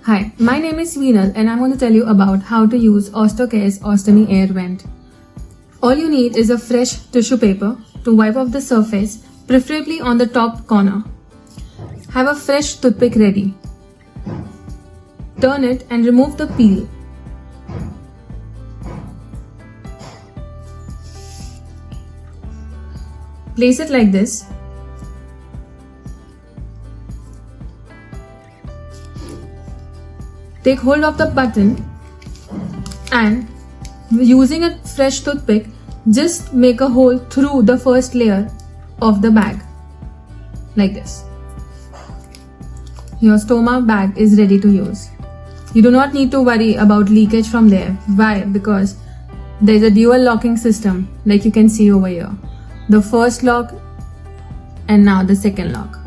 Hi, my name is Veenal and I'm going to tell you about how to use OstoCare's Ostomy Air Vent. All you need is a fresh tissue paper to wipe off the surface, preferably on the top corner. Have a fresh toothpick ready. Turn it and remove the peel. Place it like this. Take hold of the button and using a fresh toothpick, just make a hole through the first layer of the bag like this. Your stoma bag is ready to use. You do not need to worry about leakage from there. Why? Because there is a dual locking system like you can see over here. The first lock and now the second lock.